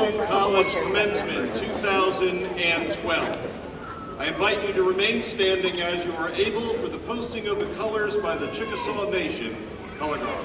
Bacone College Commencement 2012. I invite you to remain standing as you are able for the posting of the colors by the Chickasaw Nation color guard.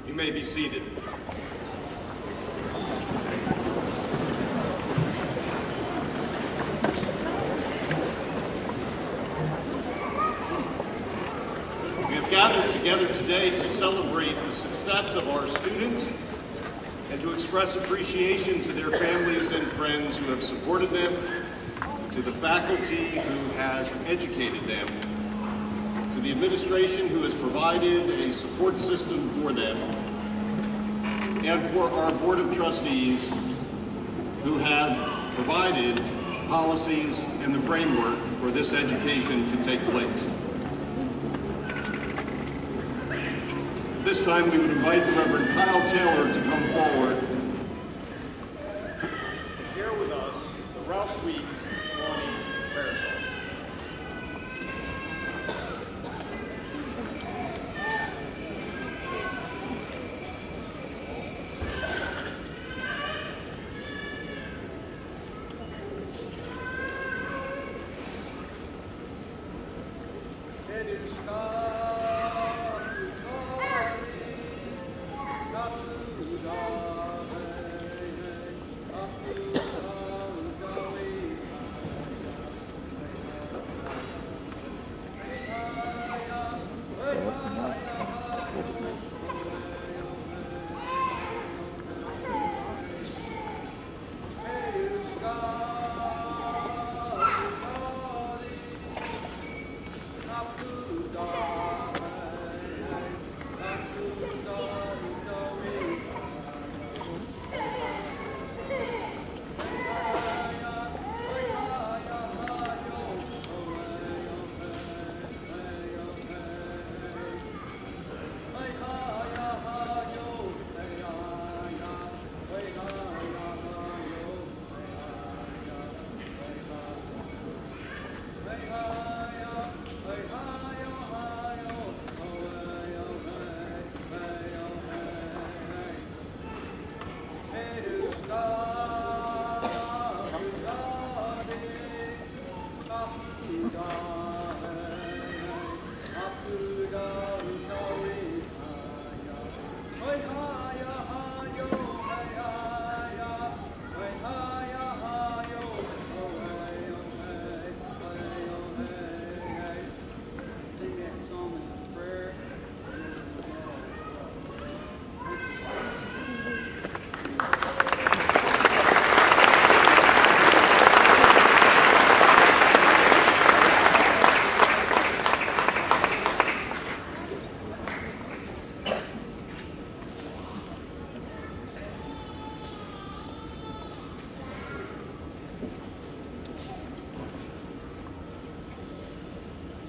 You may be seated. We have gathered together today to celebrate the success of our students and to express appreciation to their families and friends who have supported them, to the faculty who has educated them, to the administration who has provided a support system for them, and for our Board of Trustees who have provided policies and the framework for this education to take place. At this time, we would invite the Reverend Kyle Taylor to come forward and share with us the Ralph Week morning prayer song. God.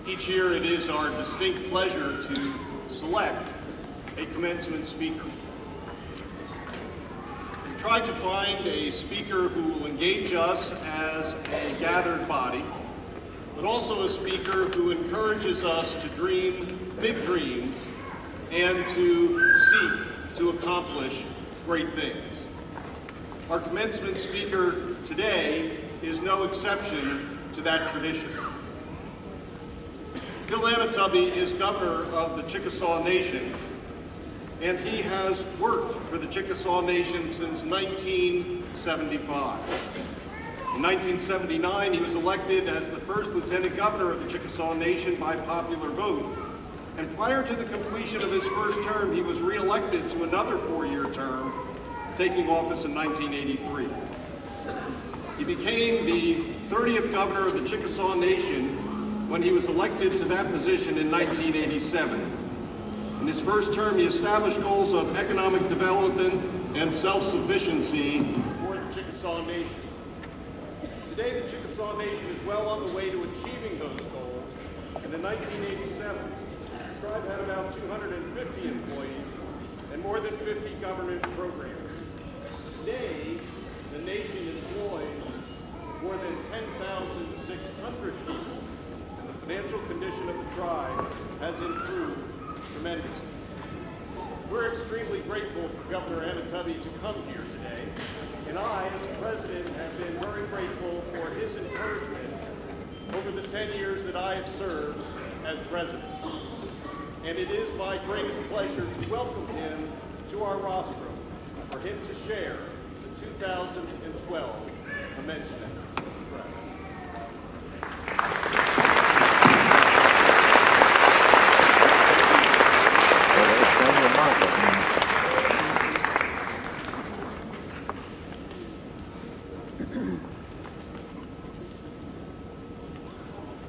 Each year it is our distinct pleasure to select a commencement speaker. We try to find a speaker who will engage us as a gathered body, but also a speaker who encourages us to dream big dreams and to seek to accomplish great things. Our commencement speaker today is no exception to that tradition. Bill Anatubby is governor of the Chickasaw Nation, and he has worked for the Chickasaw Nation since 1975. In 1979, he was elected as the first lieutenant governor of the Chickasaw Nation by popular vote. And prior to the completion of his first term, he was re-elected to another 4-year term, taking office in 1983. He became the 30th governor of the Chickasaw Nation when he was elected to that position in 1987. In his first term, he established goals of economic development and self-sufficiency for the Chickasaw Nation. Today, the Chickasaw Nation is well on the way to achieving those goals, and in 1987, the tribe had about 250 employees and more than 50 government programs. Today, the nation employs more than 10,600 people. Financial condition of the tribe has improved tremendously. We're extremely grateful for Governor Anatubby to come here today, and I, as president, have been very grateful for his encouragement over the 10 years that I have served as president. And it is my greatest pleasure to welcome him to our rostrum for him to share the 2012 commencement.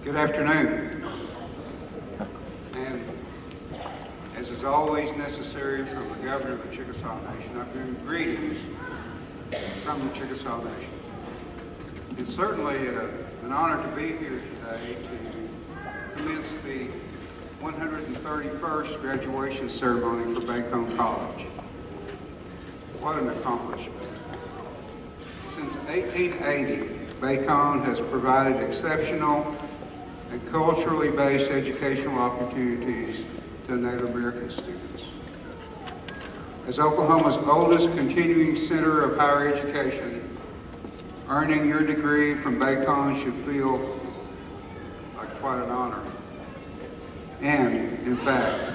Good afternoon, and as is always necessary from the governor of the Chickasaw Nation, I bring greetings from the Chickasaw Nation. It's certainly an honor to be here today to commence the 131st graduation ceremony for Bacone College. What an accomplishment. Since 1880, Bacone has provided exceptional and culturally based educational opportunities to Native American students. As Oklahoma's oldest continuing center of higher education, earning your degree from Bacone should feel like quite an honor. And, in fact,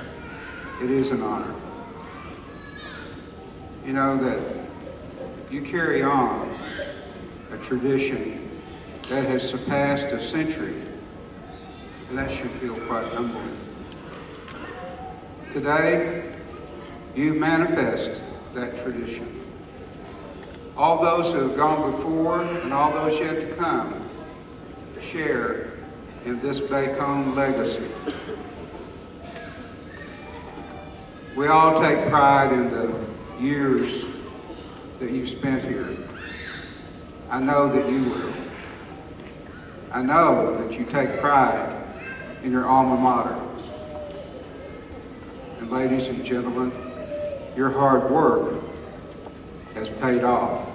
it is an honor. You know that you carry on a tradition that has surpassed a century, and that should feel quite humbling. Today, you manifest that tradition. All those who have gone before and all those yet to come share in this Bacone legacy. We all take pride in the years that you've spent here. I know that you will. I know that you take pride in your alma mater. And ladies and gentlemen, your hard work has paid off.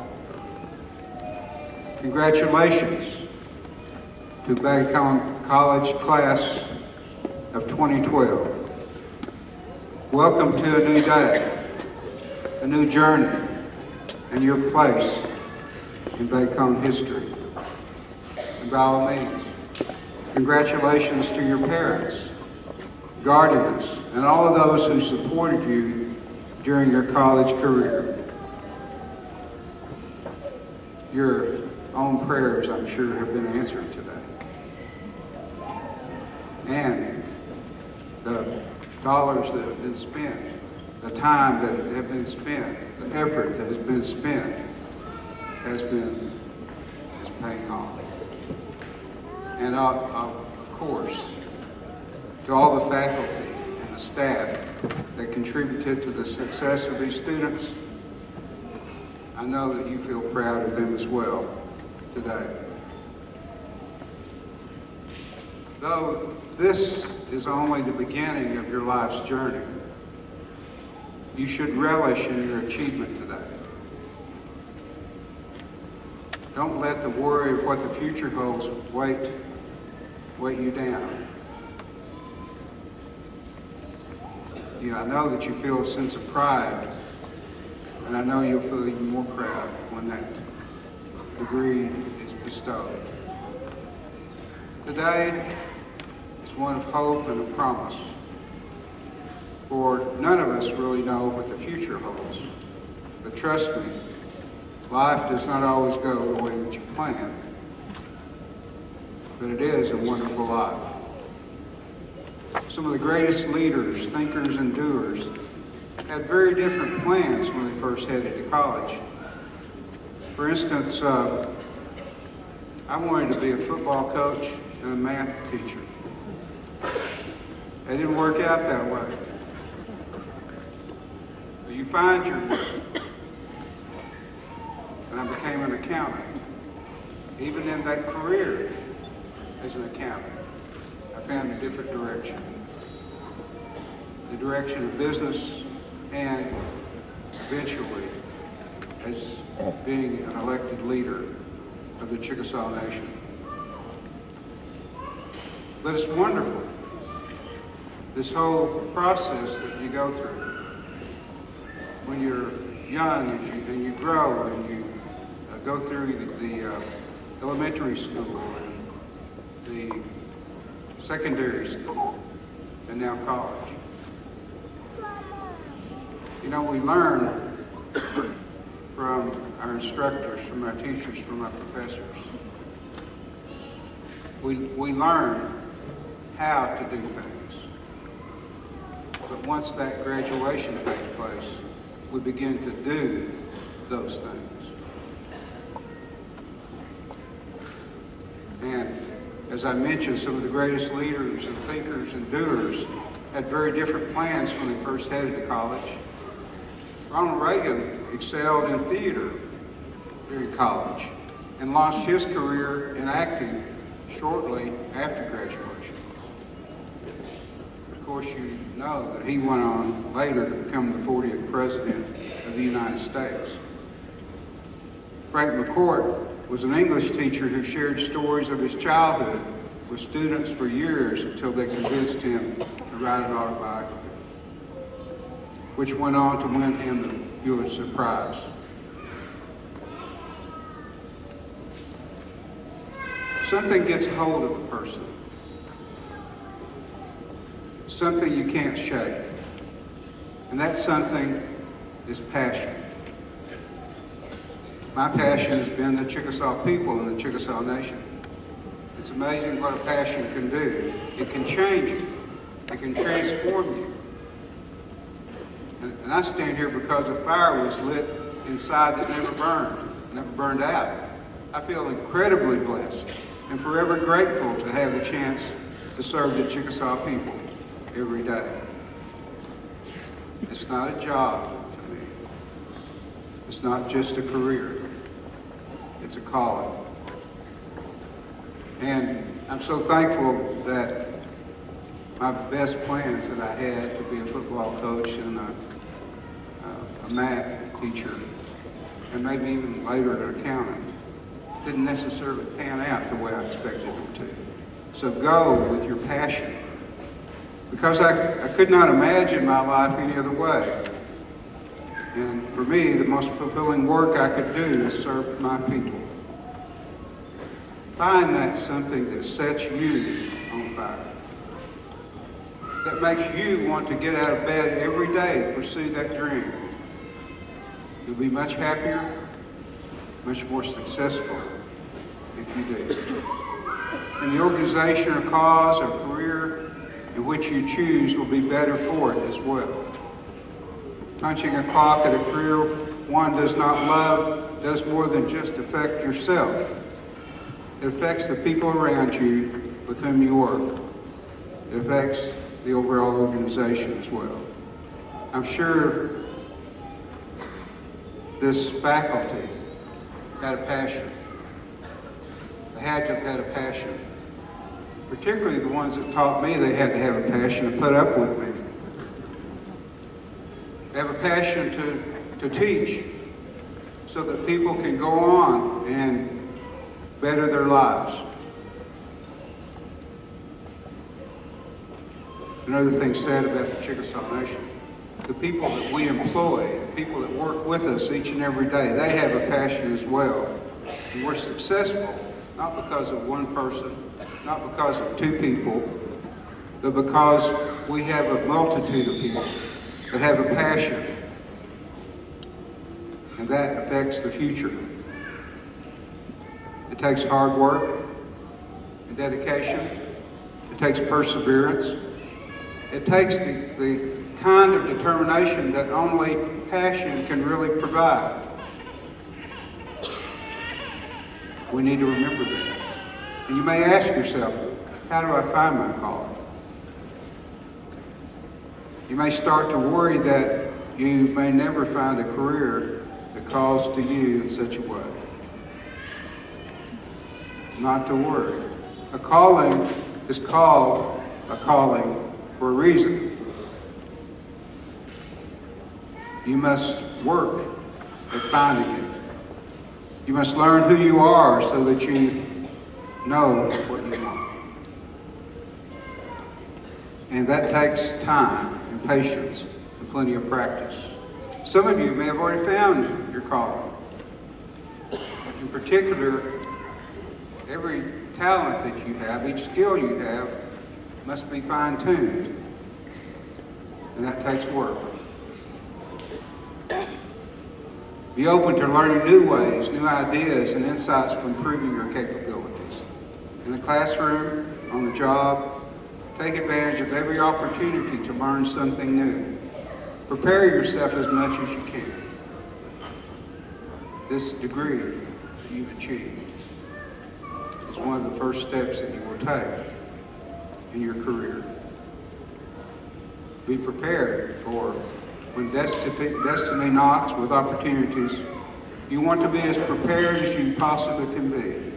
Congratulations to Bacone College class of 2012. Welcome to a new day, a new journey, and your place in Bacone history. And by all means, congratulations to your parents, guardians, and all of those who supported you during your college career. Your own prayers, I'm sure, have been answered today. And the dollars that have been spent, the time that have been spent, the effort that has been spent is paying off. And of course, to all the faculty and the staff that contributed to the success of these students, I know that you feel proud of them as well today. Though this is only the beginning of your life's journey. You should relish in your achievement today. Don't let the worry of what the future holds weight you down. I know that you feel a sense of pride, and I know you'll feel even more proud when that degree is bestowed. Today is one of hope and a promise, for none of us really know what the future holds. But trust me, life does not always go the way that you plan, but it is a wonderful life. Some of the greatest leaders, thinkers, and doers had very different plans when they first headed to college. For instance, I wanted to be a football coach and a math teacher. It didn't work out that way. But you find your way. And I became an accountant. Even in that career as an accountant, I found a different direction. The direction of business and eventually as being an elected leader of the Chickasaw Nation. But it's wonderful, this whole process that you go through. When you're young and you grow and you go through the elementary school and the secondary school and now college. We learn from our instructors, from our teachers, from our professors. We learn how to do things. But once that graduation takes place, we begin to do those things. And as I mentioned, some of the greatest leaders and thinkers and doers had very different plans when they first headed to college. Ronald Reagan excelled in theater during college and launched his career in acting shortly after graduation. Of course, you know that he went on later to become the 40th President of the United States. Frank McCourt was an English teacher who shared stories of his childhood with students for years until they convinced him to write an autobiography, which went on to win him the Pulitzer Prize. Something gets hold of a person, something you can't shake, and that something is passion. My passion has been the Chickasaw people and the Chickasaw Nation. It's amazing what a passion can do. It can change you. It can transform you. And I stand here because a fire was lit inside that never burned out. I feel incredibly blessed and forever grateful to have the chance to serve the Chickasaw people every day. It's not a job to me. It's not just a career. It's a calling. And I'm so thankful that my best plans that I had to be a football coach and a math teacher, and maybe even later an accountant, didn't necessarily pan out the way I expected them to. So go with your passion. Because I could not imagine my life any other way. And for me, the most fulfilling work I could do is serve my people. Find that something that sets you on fire. That makes you want to get out of bed every day to pursue that dream. You'll be much happier, much more successful if you do. And the organization or cause or career in which you choose will be better for it as well. Punching a clock at a career one does not love does more than just affect yourself. It affects the people around you with whom you work. It affects the overall organization as well. I'm sure this faculty had a passion. They had to have had a passion particularly the ones that taught me they had to have a passion to put up with me. They have a passion to teach so that people can go on and better their lives. Another thing said about the Chickasaw Nation, the people that we employ, the people that work with us each and every day, they have a passion as well. And we're successful, not because of one person, not because of two people, but because we have a multitude of people that have a passion. And that affects the future. It takes hard work and dedication. It takes perseverance. It takes the kind of determination that only passion can really provide. We need to remember that. And you may ask yourself, how do I find my calling? You may start to worry that you may never find a career that calls to you in such a way. Not to worry. A calling is called a calling for a reason. You must work at finding it. You must learn who you are so that you know what you want. And that takes time and patience and plenty of practice. Some of you may have already found your calling. In particular, every talent that you have, each skill you have, must be fine-tuned. And that takes work. Be open to learning new ways, new ideas, and insights for improving your capabilities. In the classroom, on the job, take advantage of every opportunity to learn something new. Prepare yourself as much as you can. This degree that you've achieved is one of the first steps that you will take in your career. Be prepared for when destiny knocks with opportunities. You want to be as prepared as you possibly can be.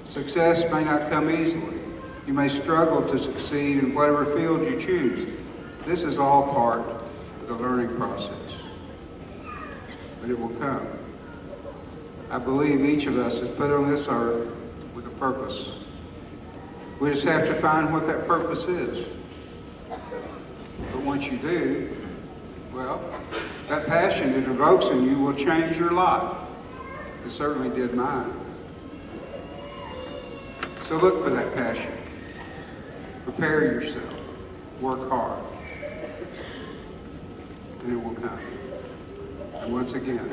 Success may not come easily. You may struggle to succeed in whatever field you choose. This is all part of the learning process, but it will come. I believe each of us is put on this earth with a purpose. We just have to find what that purpose is. But once you do, well, that passion it evokes in you will change your life. It certainly did mine. So look for that passion. Prepare yourself. Work hard. And it will come. And once again,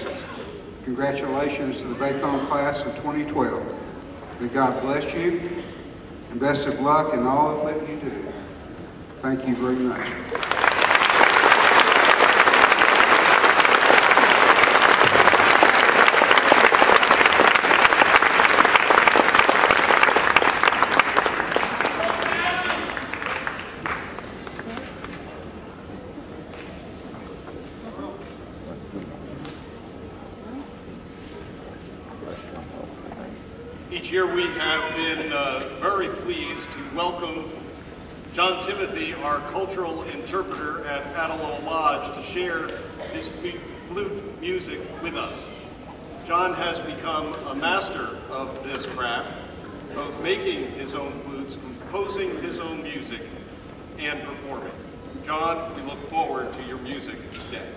congratulations to the Bacone class of 2012. May God bless you, and best of luck in all that you do. Thank you very much. Each year we have been very pleased to welcome John Timothy, our cultural interpreter at Ataloa Lodge, to share his flute music with us. John has become a master of this craft, both making his own flutes, composing his own music, and performing. John, we look forward to your music today.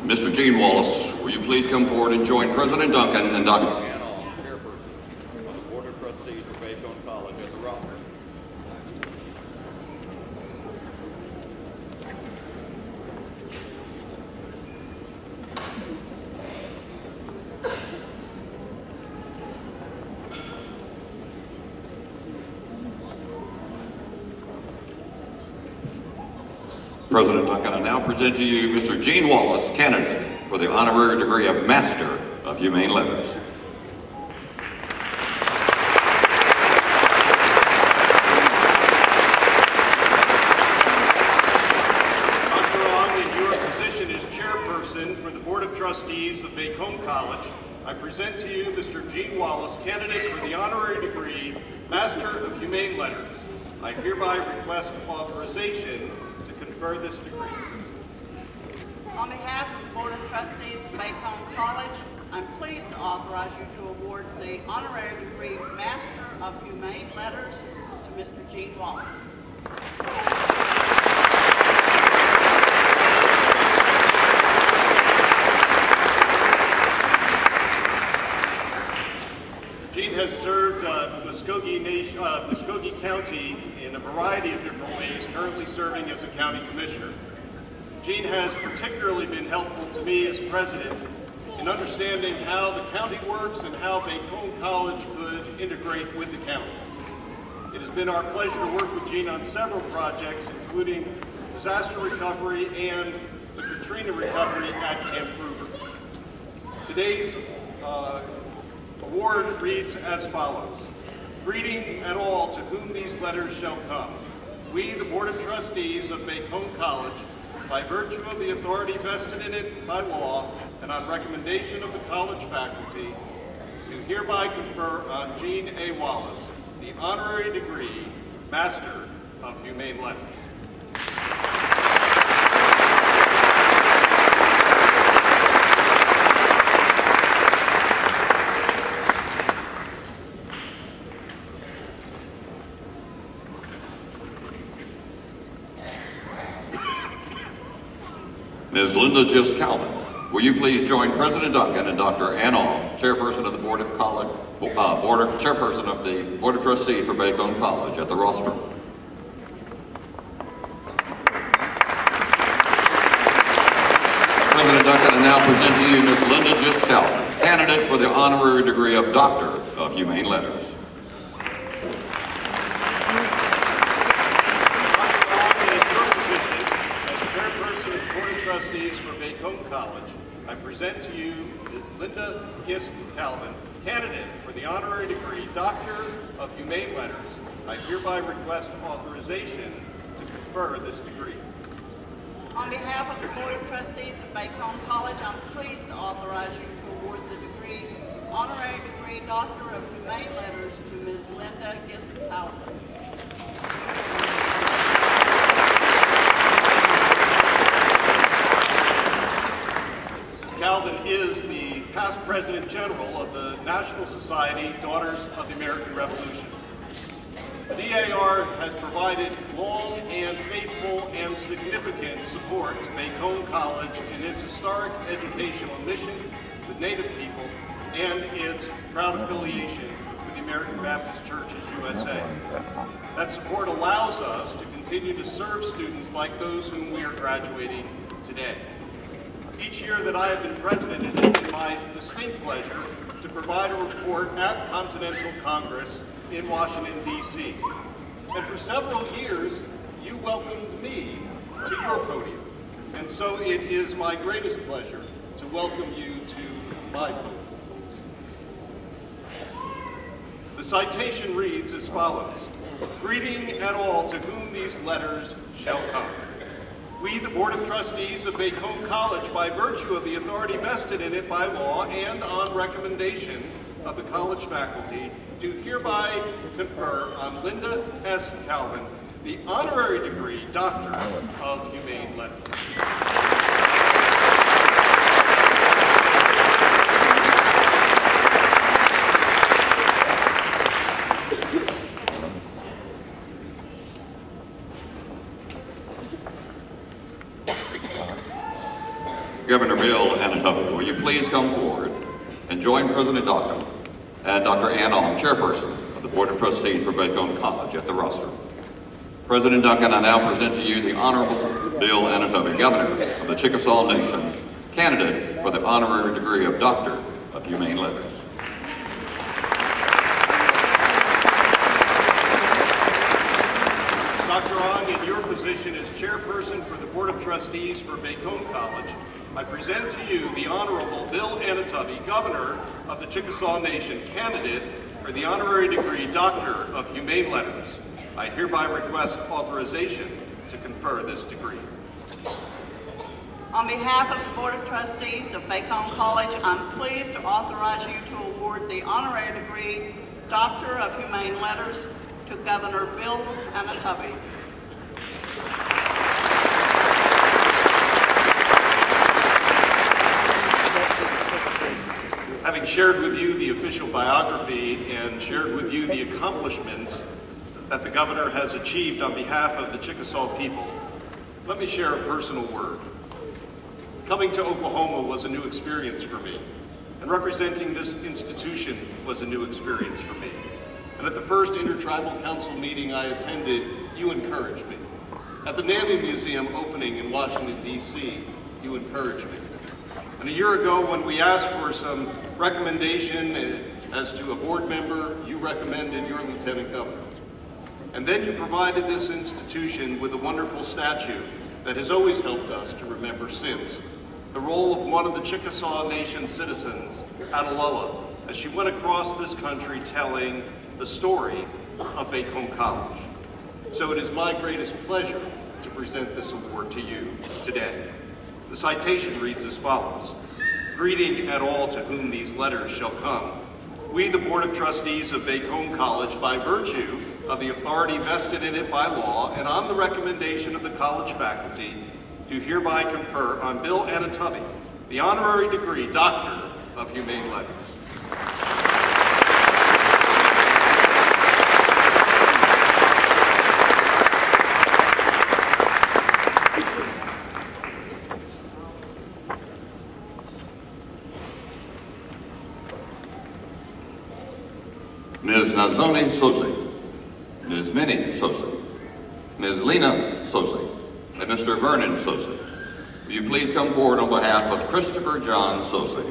Mr. Gene Wallace, will you please come forward and join President Duncan and Dr. Chairperson of the Board of Trustees for Bacone College at the roster. President Duncan, I now present to you Mr. Gene Wallace, candidate for the honorary degree of Master of Humane Letters. In your position as chairperson for the Board of Trustees of Bacone College, I present to you Mr. Gene Wallace, candidate for the honorary degree Master of Humane Letters. I hereby request authorization to confer this degree. On behalf of the Board of Trustees of Bacone College, I'm pleased to authorize you to award the honorary degree Master of Humane Letters to Mr. Gene Wallace. Gene has served Muskogee County in a variety of different ways, currently serving as a county commissioner. Gene has particularly been helpful to me as president in understanding how the county works and how Bacone College could integrate with the county. It has been our pleasure to work with Gene on several projects, including disaster recovery and the Katrina recovery at Camp Kruger. Today's award reads as follows. Greeting at all to whom these letters shall come. We, the Board of Trustees of Bacone College, by virtue of the authority vested in it by law and on recommendation of the college faculty, do hereby confer on Gene A. Wallace the honorary degree Master of Humane Letters. Ms. Linda Gist Calvin, will you please join President Duncan and Dr. Ann Aul, Chairperson of the Board of Trustees for Bacone College at the rostrum. President Duncan, I now present to you Ms. Linda Gist Calvin, candidate for the honorary degree of Doctor of Humane Letters. Trustees for Bacone College, I present to you Ms. Linda Gist Calvin, candidate for the honorary degree Doctor of Humane Letters. I hereby request authorization to confer this degree. On behalf of the Board of Trustees of Bacone College, I'm pleased to authorize you to award the degree, honorary degree Doctor of Humane Letters to Ms. Linda Gist Calvin. Calvin is the past President General of the National Society Daughters of the American Revolution. The DAR has provided long and faithful and significant support to Bacone College in its historic educational mission with Native people and its proud affiliation with the American Baptist Churches USA. That support allows us to continue to serve students like those whom we are graduating today. Each year that I have been president, it has been my distinct pleasure to provide a report at Continental Congress in Washington, D.C. And for several years, you welcomed me to your podium. And so it is my greatest pleasure to welcome you to my podium. The citation reads as follows. Greeting at all to whom these letters shall come. We, the Board of Trustees of Bacone College, by virtue of the authority vested in it by law and on recommendation of the college faculty, do hereby confer on Linda S. Calvin the honorary degree Doctor of Humane Letters. will you please come forward and join President Duncan and Dr. Ann Ong, Chairperson of the Board of Trustees for Bacone College, at the rostrum. President Duncan, I now present to you the Honorable Bill Anatomy, Governor of the Chickasaw Nation, candidate for the honorary degree of Doctor of Humane Letters. Dr. Ong, in your position as Chairperson for the Board of Trustees for Bacone College, I present to you the Honorable Bill Anatomy, Governor of the Chickasaw Nation, candidate for the honorary degree Doctor of Humane Letters. I hereby request authorization to confer this degree. On behalf of the Board of Trustees of Bacone College, I'm pleased to authorize you to award the honorary degree Doctor of Humane Letters to Governor Bill Anatomy. Having shared with you the official biography and shared with you the accomplishments that the governor has achieved on behalf of the Chickasaw people, let me share a personal word. Coming to Oklahoma was a new experience for me, and representing this institution was a new experience for me. And at the first Intertribal Council meeting I attended, you encouraged me. At the Navy Museum opening in Washington, D.C., you encouraged me. And a year ago, when we asked for some recommendation as to a board member, you recommended your lieutenant governor. And then you provided this institution with a wonderful statue that has always helped us to remember since. The role of one of the Chickasaw Nation citizens, Adaloa, as she went across this country telling the story of Bacone College. So it is my greatest pleasure to present this award to you today. The citation reads as follows: "Greeting at all to whom these letters shall come. We, the Board of Trustees of Bacone College, by virtue of the authority vested in it by law and on the recommendation of the college faculty, do hereby confer on Bill Anatomy the honorary degree Doctor of Humane Letters." Ms. Nazoni Sosi, Ms. Minnie Sosi, Ms. Lena Sosi, and Mr. Vernon Sosi. Will you please come forward on behalf of Christopher John Sosi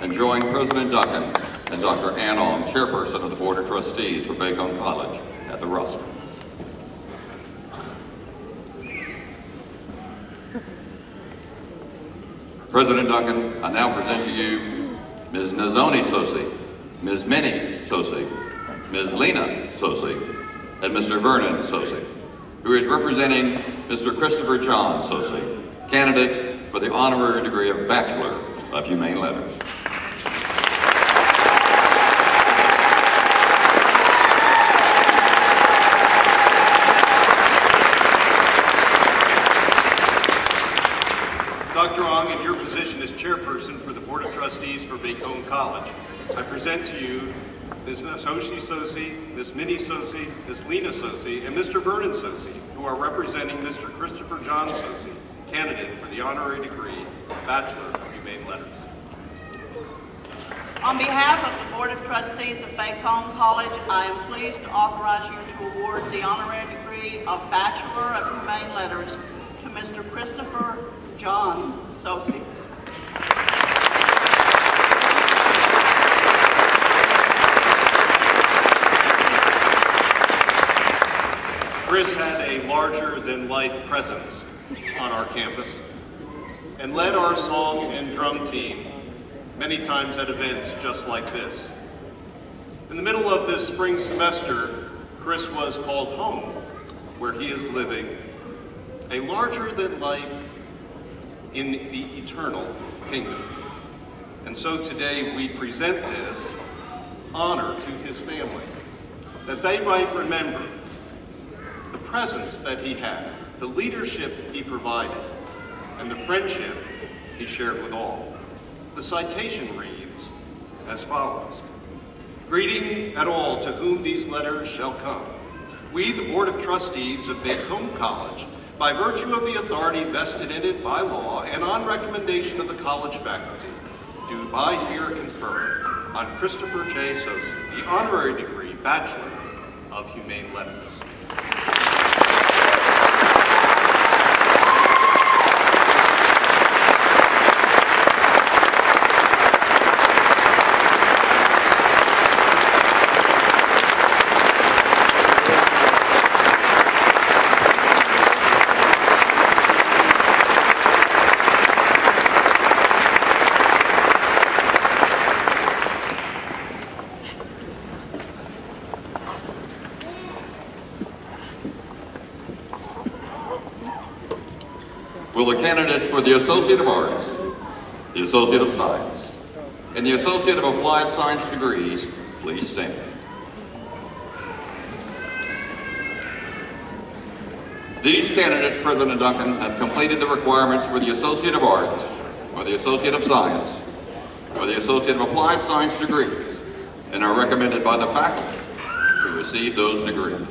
and join President Duncan and Dr. Ann Ong, Chairperson of the Board of Trustees for Bacone College, at the rostrum. President Duncan, I now present to you Ms. Nazoni Sosi, Ms. Minnie Sosi, Ms. Lena Sosi, and Mr. Vernon Sosi, who is representing Mr. Christopher John Sosi, candidate for the honorary degree of Bachelor of Humane Letters. Dr. Ong, in your position as Chairperson for the Board of Trustees for Bacone College, I present to you Ms. Nasoshi Sosi, Ms. Minnie Sosi, Ms. Lena Sosi, and Mr. Vernon Sosi, who are representing Mr. Christopher John Sosi, candidate for the honorary degree Bachelor of Humane Letters. On behalf of the Board of Trustees of Bacone College, I am pleased to authorize you to award the honorary degree of Bachelor of Humane Letters to Mr. Christopher John Sosi. Chris had a larger-than-life presence on our campus and led our song and drum team many times at events just like this. In the middle of this spring semester, Chris was called home, where he is living a larger-than-life in the eternal kingdom. And so today we present this honor to his family, that they might remember the presence that he had, the leadership he provided, and the friendship he shared with all. The citation reads as follows: "Greeting at all to whom these letters shall come. We, the Board of Trustees of Bacone College, by virtue of the authority vested in it by law and on recommendation of the college faculty, do I here confer on Christopher J. Sosa the honorary degree Bachelor of Humane Letters. Will the candidates for the Associate of Arts, the Associate of Science, and the Associate of Applied Science degrees please stand? These candidates, President Duncan, have completed the requirements for the Associate of Arts, or the Associate of Science, or the Associate of Applied Science degrees, and are recommended by the faculty to receive those degrees.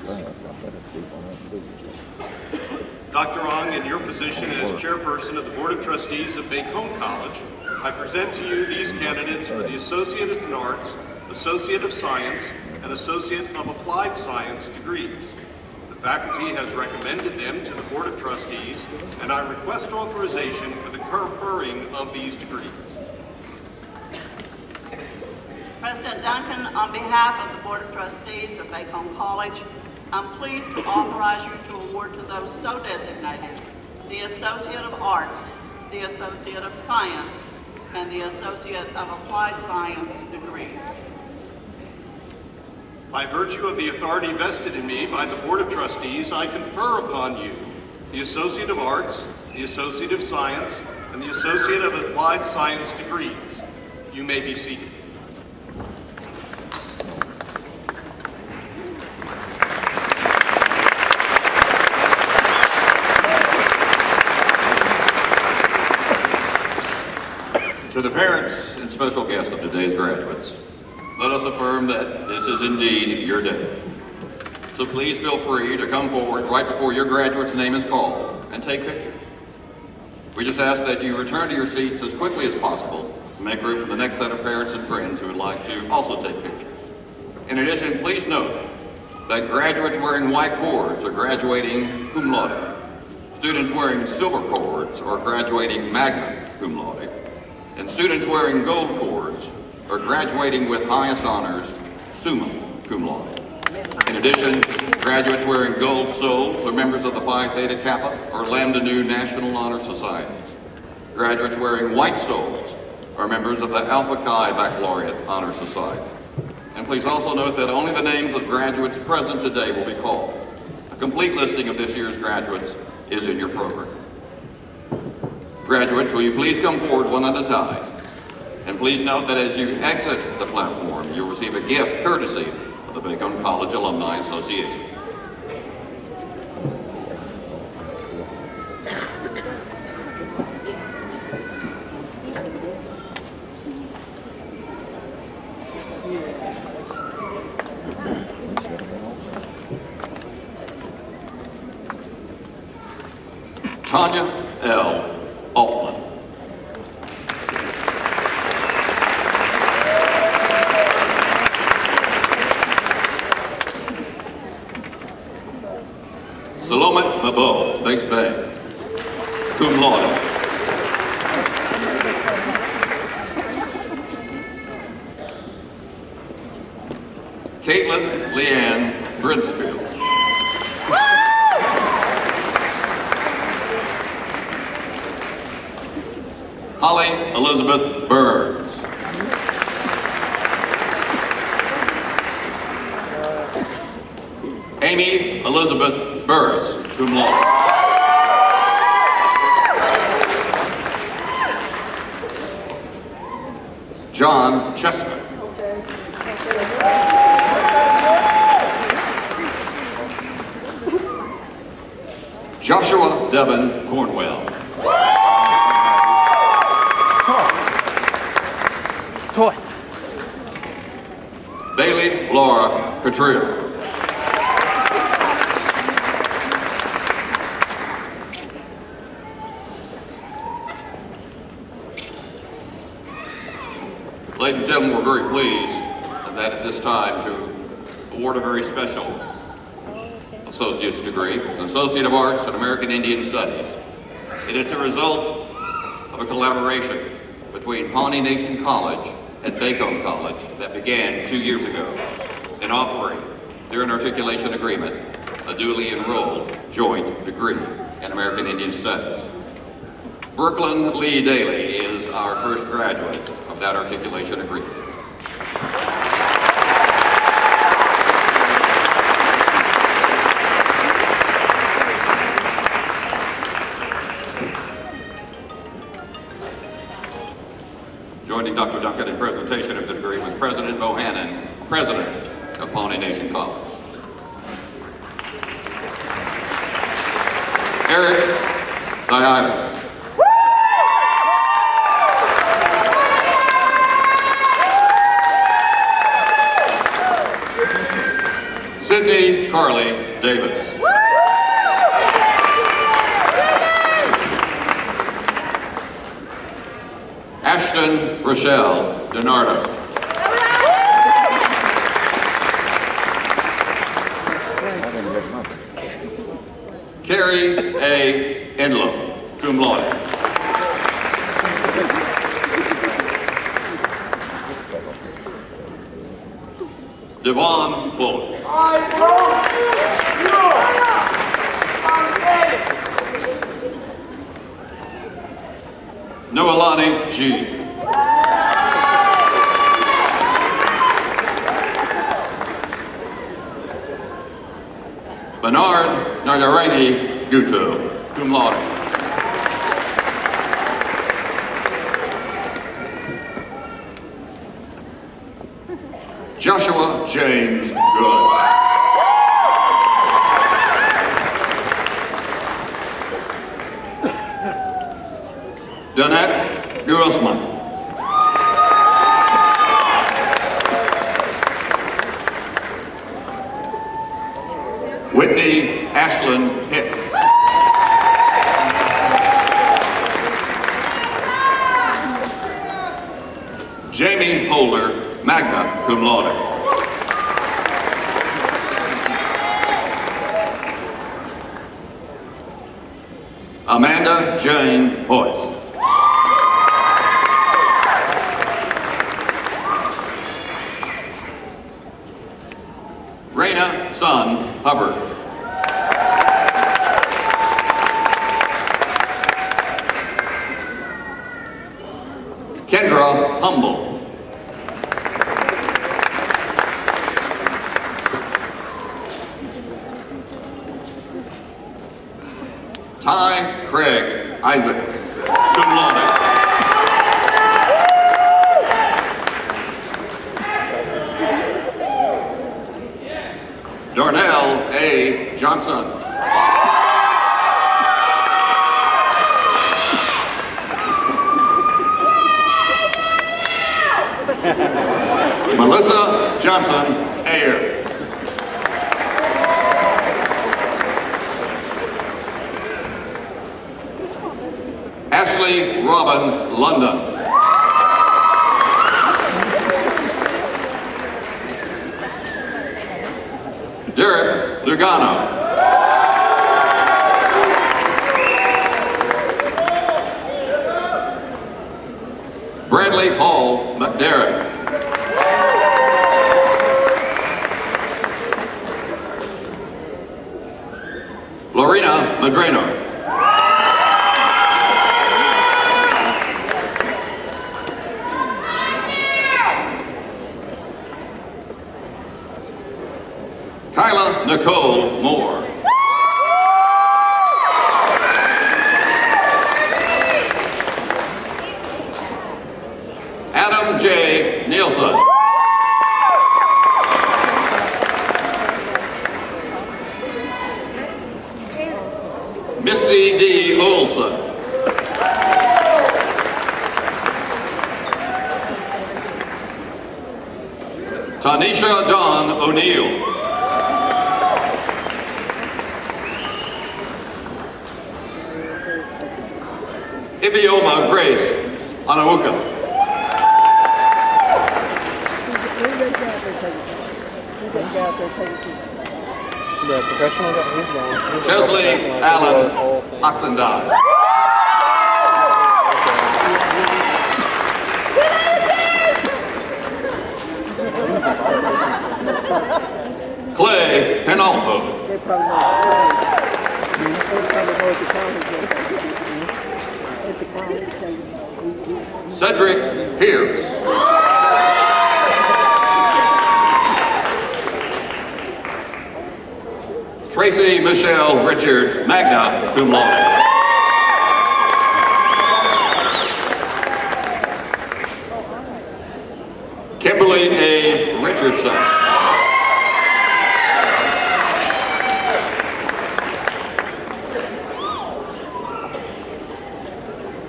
Dr. Ong, in your position as chairperson of the Board of Trustees of Bacone College, I present to you these candidates for the Associate in Arts, Associate of Science, and Associate of Applied Science degrees. The faculty has recommended them to the Board of Trustees, and I request authorization for the conferring of these degrees. President Duncan, on behalf of the Board of Trustees of Bacone College, I'm pleased to authorize you to award to those so designated the Associate of Arts, the Associate of Science, and the Associate of Applied Science degrees. By virtue of the authority vested in me by the Board of Trustees, I confer upon you the Associate of Arts, the Associate of Science, and the Associate of Applied Science degrees. You may be seated. To the parents and special guests of today's graduates, let us affirm that this is indeed your day. So please feel free to come forward right before your graduate's name is called and take pictures. We just ask that you return to your seats as quickly as possible to make room for the next set of parents and friends who would like to also take pictures. In addition, please note that graduates wearing white cords are graduating cum laude. Students wearing silver cords are graduating magna cum laude. And students wearing gold cords are graduating with highest honors, summa cum laude. In addition, graduates wearing gold soles are members of the Phi Theta Kappa or Lambda Nu National Honor Societies. Graduates wearing white soles are members of the Alpha Chi Baccalaureate Honor Society. And please also note that only the names of graduates present today will be called. A complete listing of this year's graduates is in your program. Graduates, will you please come forward one at a time? And please note that as you exit the platform, you'll receive a gift courtesy of the Bacone College Alumni Association. Tanya L. Altman. Salome Mabo, bass band, cum laude. Caitlin Leanne Brinsfield. Holly Elizabeth Burns. Amy Elizabeth Burris, cum laude. John Chestnut. Joshua Devin Cornwell. Toy. Bailey Laura Petrillo. Ladies and gentlemen, we're very pleased that at this time to award a very special associate's degree, an Associate of Arts in American Indian Studies. And it's a result of a collaboration between Pawnee Nation College and Bacone College that began 2 years ago in offering, through an articulation agreement, a duly enrolled joint degree in American Indian Studies. Brooklyn Lee Daly is our first graduate of that articulation agreement. Joining Dr. Duncan in presentation of the degree was President Bohannon, President of Pawnee Nation College. Eric Diavis. Sydney Carly Davis. Ashton Rochelle DiNardo. Carrie A. Enlow, cum laude. Devon Fuller. Noelani G. Bernard Nagarangi Guto, cum laude. Joshua James Good. Danette Grossman. Whitney Ashlyn Hicks. Jamie Holder, magna cum laude. Amanda Jane Hoist. Raina Sun Hubbard. Kendra Humble. Ty Craig Isaac, cum laude. Darnell A. Johnson. Melissa Johnson Ayer. Ashley Robin London. Derek Lugano. Bradley Paul McDerris. Lorena Madreno. Kyla Nicole Moore. Adam J. Nielsen. Missy D. Olson. Tanisha Dawn O'Neill. Ivioma Grace Anawuka. The professional guy, he's gone. Chesley Allen Oxendine. Clay Penalto. Cedric Pierce. Tracy Michelle Richards, magna cum laude. Kimberly A. Richardson.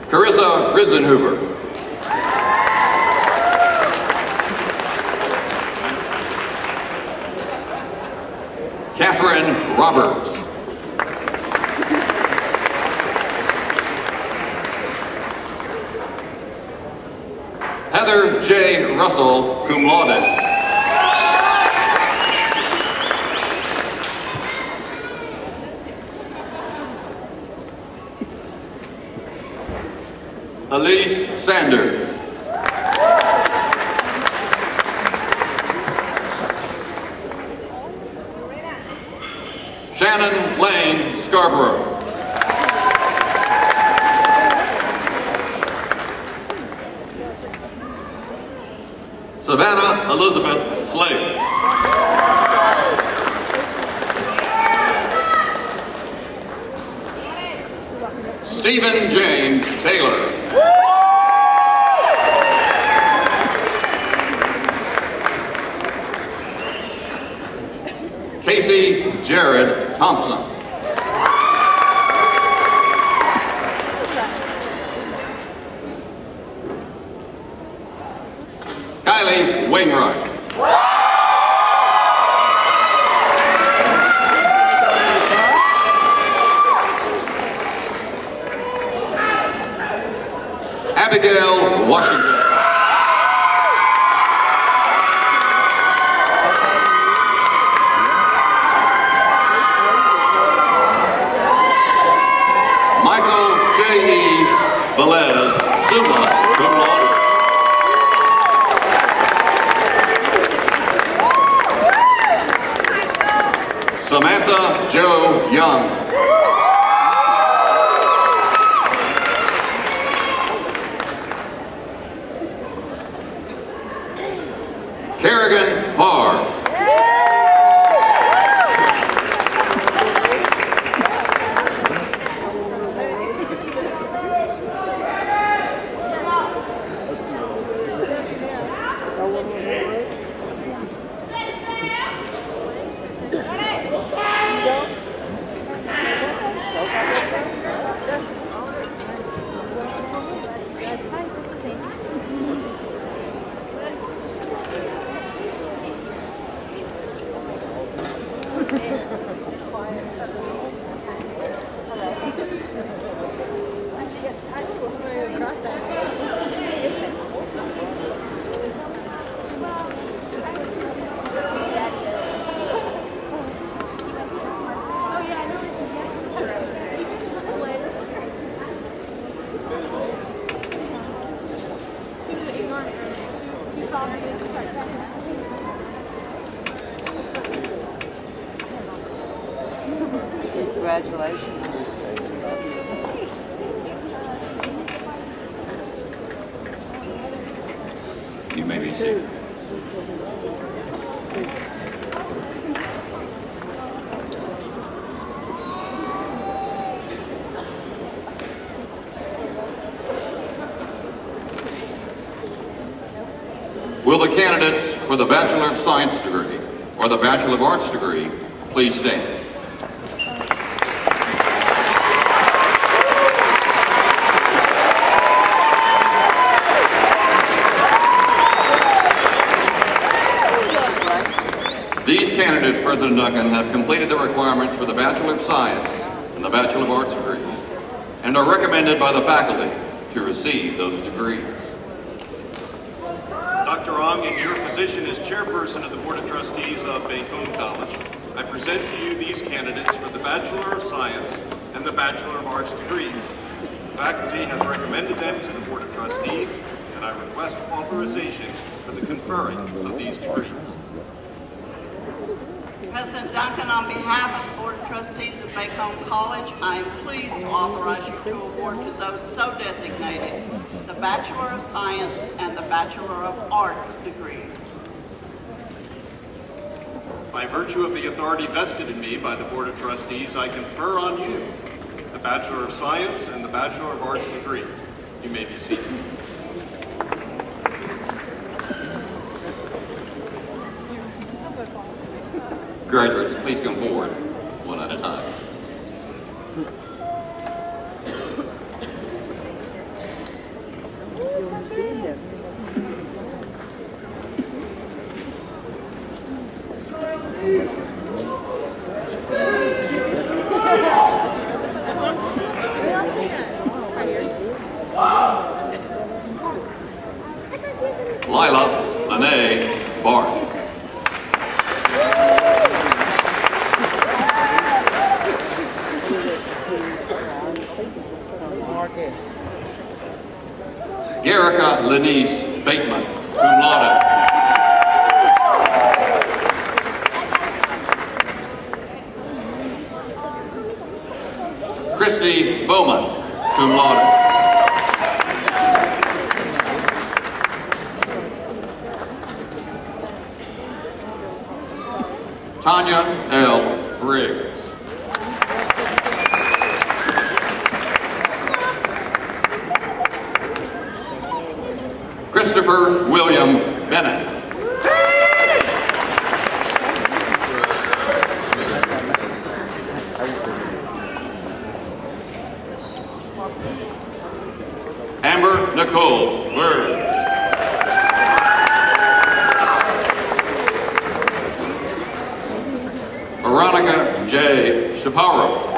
Carissa Risenhuber. Catherine Roberts. Heather J. Russell, cum laude. Elise Sanders. Shannon Lane Scarborough. Savannah Elizabeth Slade. Stephen James Taylor. Casey Jared Thompson. Kylie Wainwright. Abigail Washington. Michael J.E. Velez, summa cum laude. Samantha Jo Young. Kerrigan Parr. Congratulations. You may be seated. Will the candidates for the Bachelor of Science degree or the Bachelor of Arts degree please stand? These candidates, President Duncan, have completed the requirements for the Bachelor of Science and the Bachelor of Arts degrees and are recommended by the faculty to receive those degrees. Dr. Armstrong, in your position as chairperson of the Board of Trustees of Bacone College, I present to you these candidates for the Bachelor of Science and the Bachelor of Arts degrees. The faculty has recommended them to the Board of Trustees, and I request authorization for the conferring of these degrees. President Duncan, on behalf of the Board of Trustees of Bacone College, I am pleased to authorize you to award to those so designated the Bachelor of Science and the Bachelor of Arts degrees. By virtue of the authority vested in me by the Board of Trustees, I confer on you the Bachelor of Science and the Bachelor of Arts degree. You may be seated. Graduates, please come forward, one at a time. Lila Lene Bart. Erica Lenice Bateman, cum laude. Chrissy Bowman, cum laude. Tanya L. Briggs. Christopher William Bennett. Amber Nicole Burge. Veronica J. Shaparo.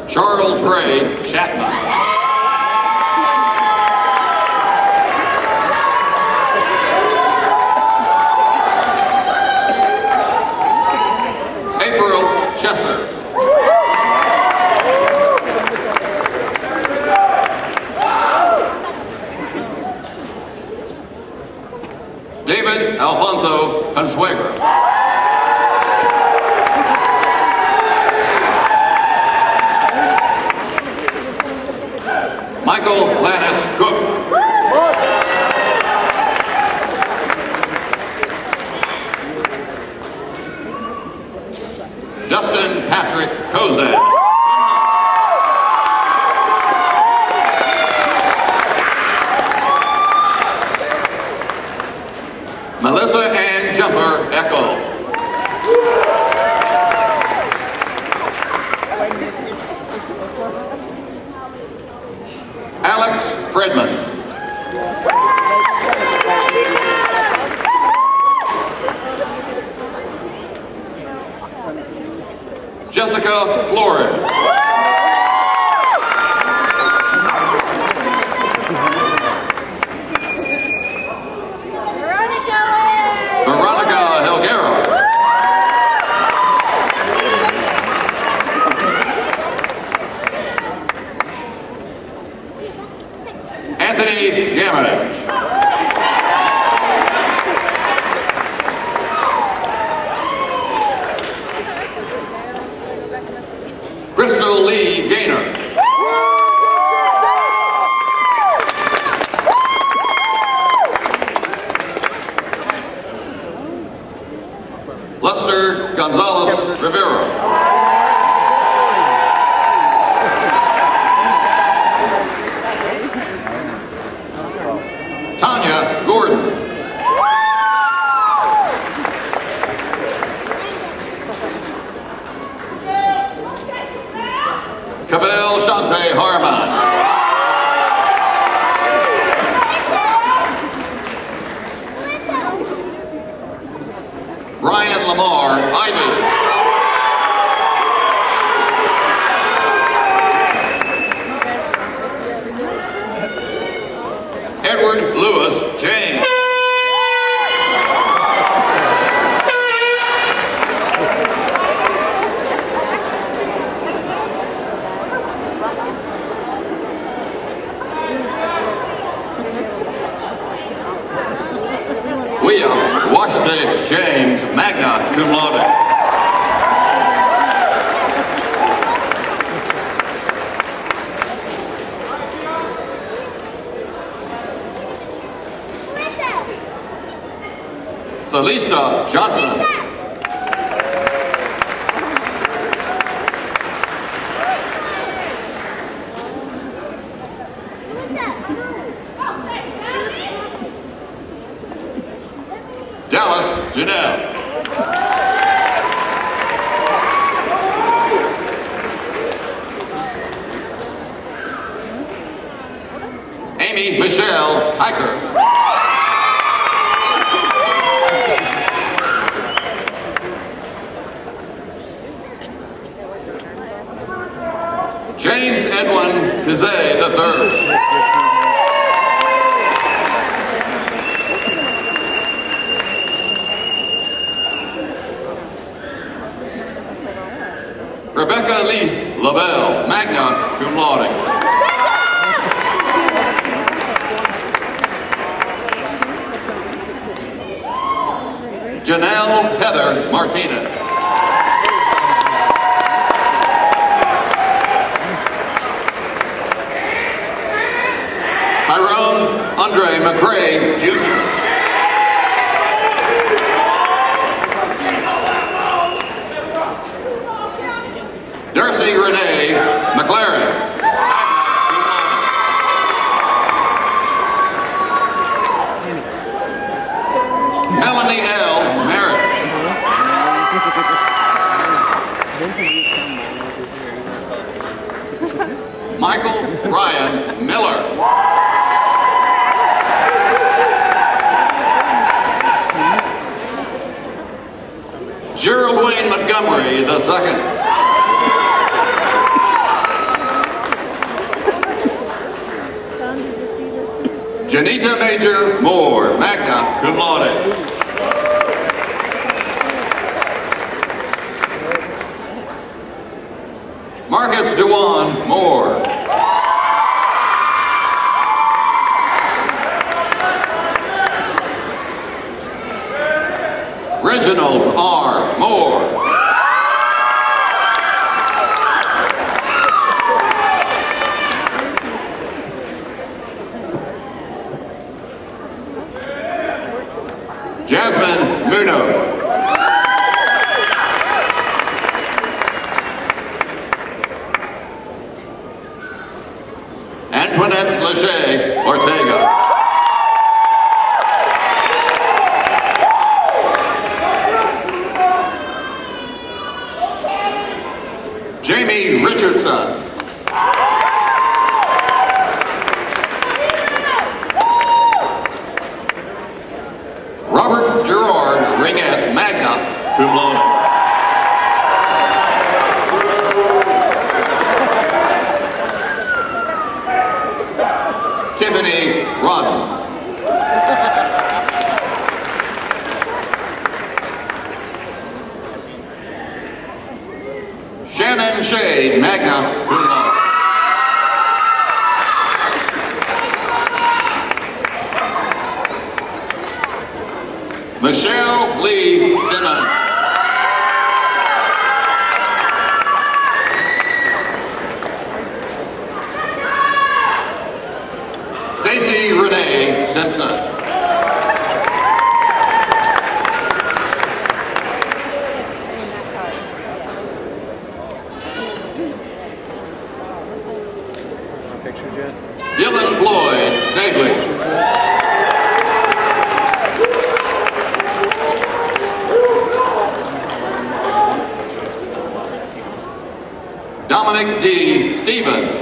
Charles Ray Chapman. April Chesser. David Alfonso Consuegra. Michael Lannis Cook. Justin Patrick Kozak. Melissa Ann Jumper Eccles. Alex Fredman. Jessica Flores. Veronica Helguero. Anthony Gamage. Crystal Lee Gaynor. Lester Gonzalez Rivera. Tanya Gordon. Cabell Shante Harman. Ryan Lamar Ivy. Trustee James, magna cum laude. Celista Johnson. Dallas Janelle. Amy Michelle Kiker. James Edwin Kazay III. Rebecca Elise Lavelle, magna cum laude. Janelle Heather Martinez. Tyrone Andre McCray, Jr. Darcy Renee McLaren. Melanie L. Merritt. Michael Ryan Miller. Gerald Wayne Montgomery II. Janita Major Moore, magna cum laude. Marcus Dewan Moore. Reginald R. Moore. Jasmine Muno. Antoinette Lachey Ortega. Jamie Richardson. Robert Gerard Ringette, magna cum laude. Tiffany Rodden. Shannon Shade, magna cum laude. Michelle Lee Simmons. Stacy Renee Simpson. Dylan Floyd Snavely. Dominic D. Stephen.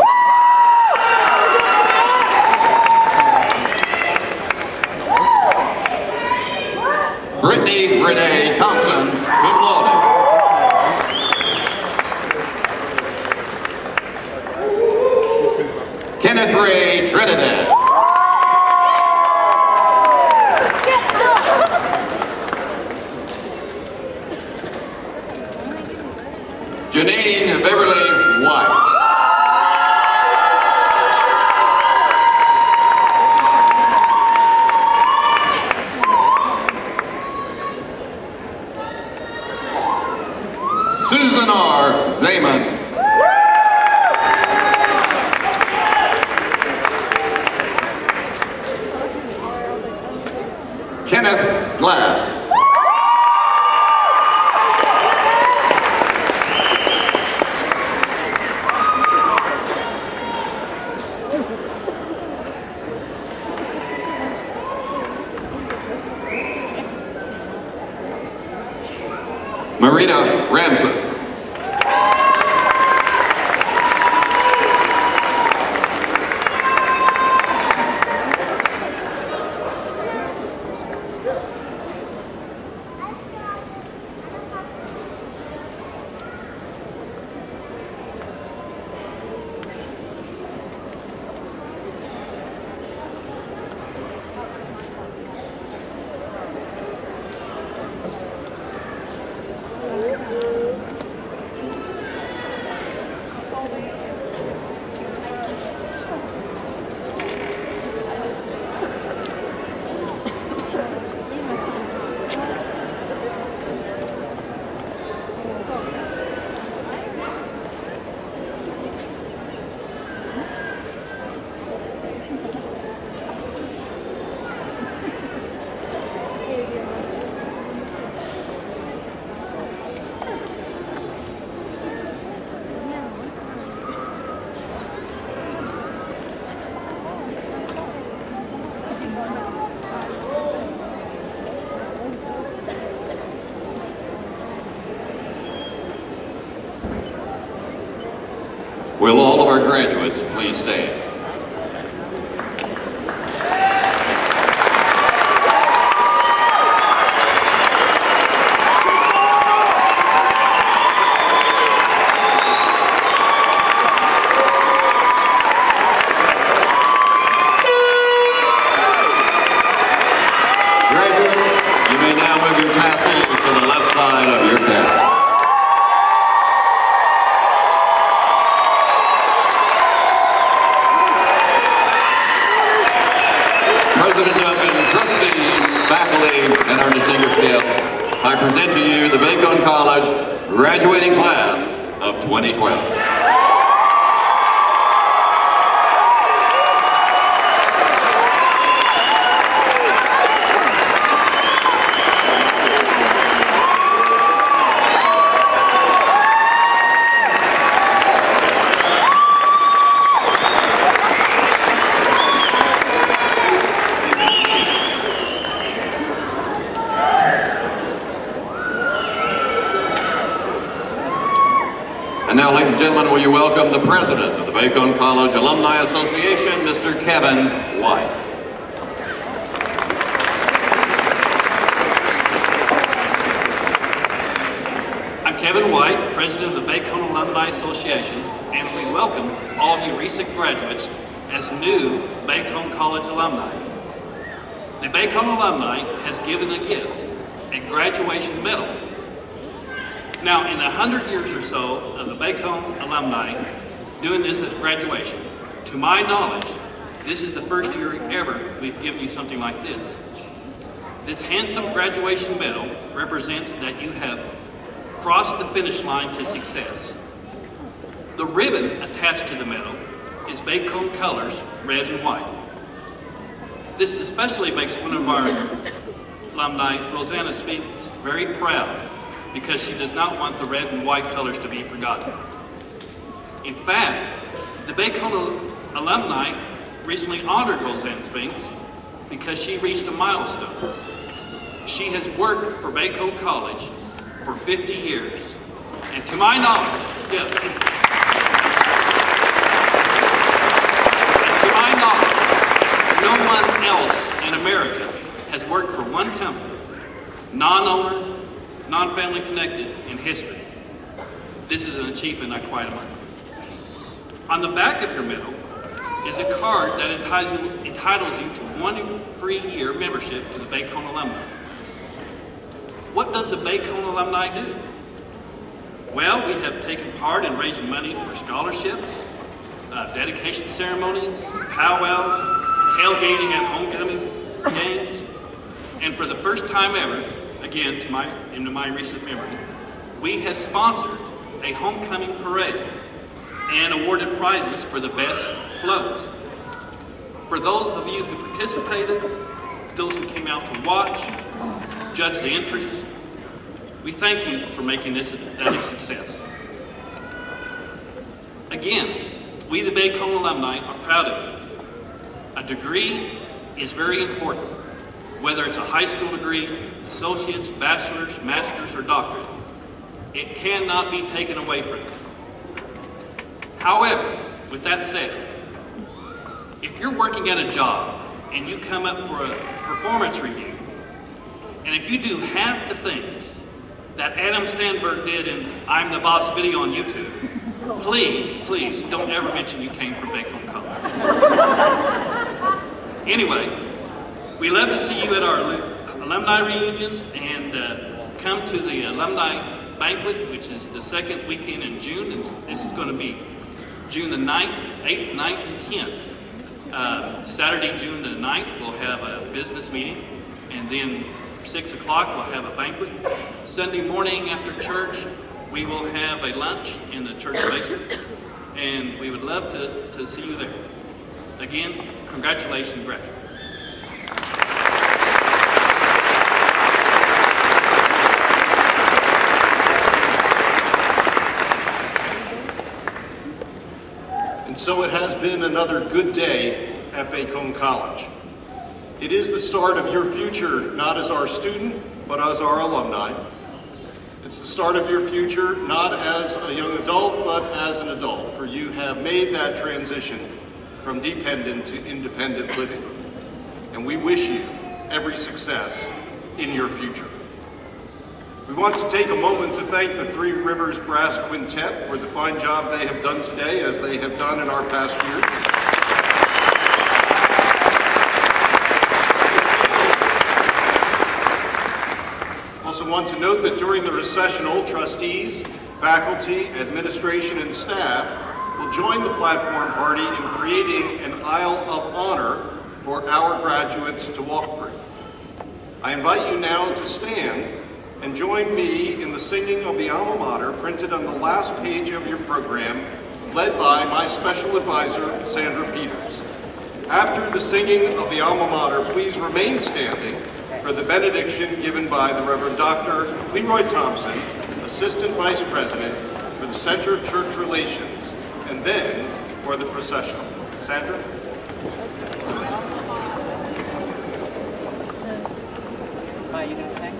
Brittany Renee Thompson, cum laude. Kenneth Ray Trinidad. Janine Beverly White. Kenneth Glass. Marita Ramsey. Will all of our graduates please stand? Graduates, you may now move your tassels to the left side of your cap. Faculty, and our distinguished guests, I present to you the Bacone College graduating class of 2012. And now, ladies and gentlemen, will you welcome the president of the Bacone College Alumni Association, Mr. Kevin White. I'm Kevin White, president of the Bacone Alumni Association, and we welcome all of you recent graduates as new Bacone College alumni. The Bacone alumni has given a gift, a graduation medal. Now, in the 100 years or so of the Bacone alumni doing this at graduation, to my knowledge, this is the first year ever we've given you something like this. This handsome graduation medal represents that you have crossed the finish line to success. The ribbon attached to the medal is Bacone colors, red and white. This especially makes one of our alumni, Rosanna Speaks, very proud, because she does not want the red and white colors to be forgotten. In fact, the Bacone alumni recently honored Rosanna Spinks because she reached a milestone. She has worked for Bacone College for 50 years. And to my knowledge, no one else in America has worked for one company, non-owner, non-family connected in history. This is an achievement I quite admire. On the back of your medal is a card that entitles you to 1 free year membership to the Bacone Alumni. What does the Bacone Alumni do? Well, we have taken part in raising money for scholarships, dedication ceremonies, powwows, tailgating at homecoming games, and for the first time ever, again, into my recent memory, we have sponsored a homecoming parade and awarded prizes for the best floats. For those of you who participated, those who came out to watch, judge the entries. We thank you for making this a success. Again, we the Bacone alumni are proud of you. A degree is very important, whether it's a high school degree, associates, bachelors, masters, or doctorate. It cannot be taken away from you. However, with that said, if you're working at a job and you come up for a performance review, and if you do half the things that Adam Sandberg did in I'm the Boss video on YouTube, please, please don't ever mention you came from Bacone College. Anyway, we love to see you at our alumni reunions, and come to the alumni banquet, which is the second weekend in June. And this is going to be June the 9th, 8th, 9th, and 10th. Saturday, June the 9th, we'll have a business meeting, and then 6 o'clock we'll have a banquet. Sunday morning after church, we will have a lunch in the church basement, and we would love to see you there. Again, congratulations, graduates. And so it has been another good day at Bacone College. It is the start of your future, not as our student, but as our alumni. It's the start of your future, not as a young adult, but as an adult, for you have made that transition from dependent to independent living. And we wish you every success in your future. We want to take a moment to thank the Three Rivers Brass Quintet for the fine job they have done today, as they have done in our past years. Also want to note that during the recessional, trustees, faculty, administration, and staff will join the platform party in creating an aisle of honor for our graduates to walk through. I invite you now to stand and join me in the singing of the alma mater printed on the last page of your program, led by my special advisor, Sandra Peters. After the singing of the alma mater, please remain standing for the benediction given by the Reverend Dr. Leroy Thompson, Assistant Vice President for the Center of Church Relations, and then for the processional. Sandra? Are you going to sing?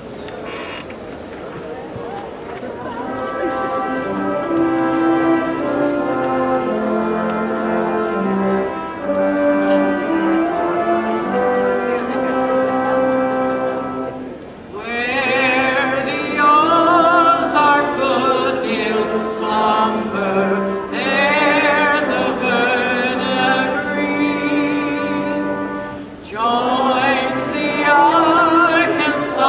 Joins the Arkansas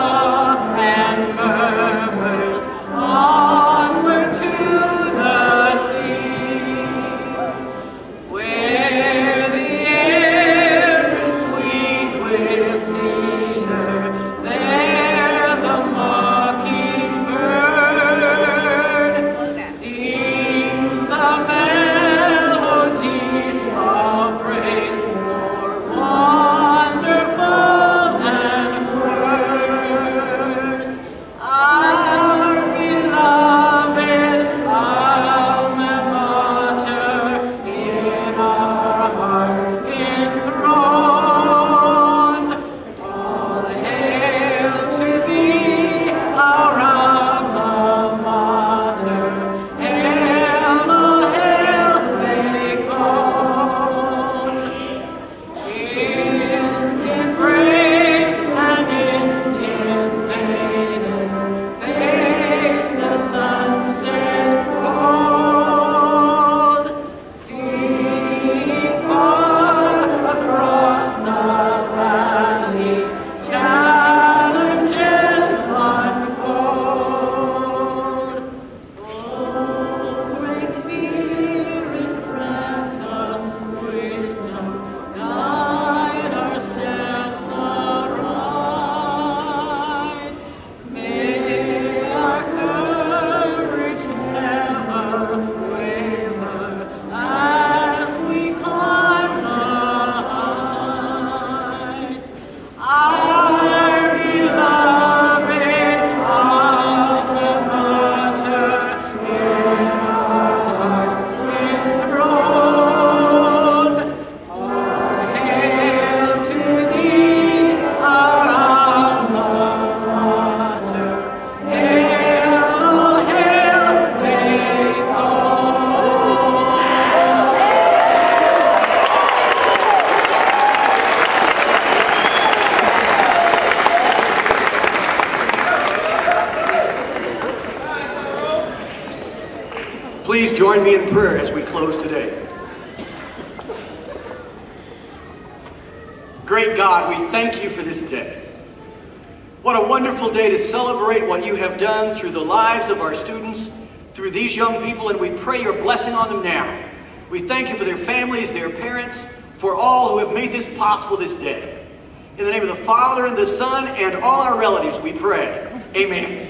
in prayer as we close today. Great God, we thank you for this day. What a wonderful day to celebrate what you have done through the lives of our students, through these young people, and we pray your blessing on them now. We thank you for their families, their parents, for all who have made this possible this day. In the name of the Father, and the Son, and all our relatives, we pray. Amen.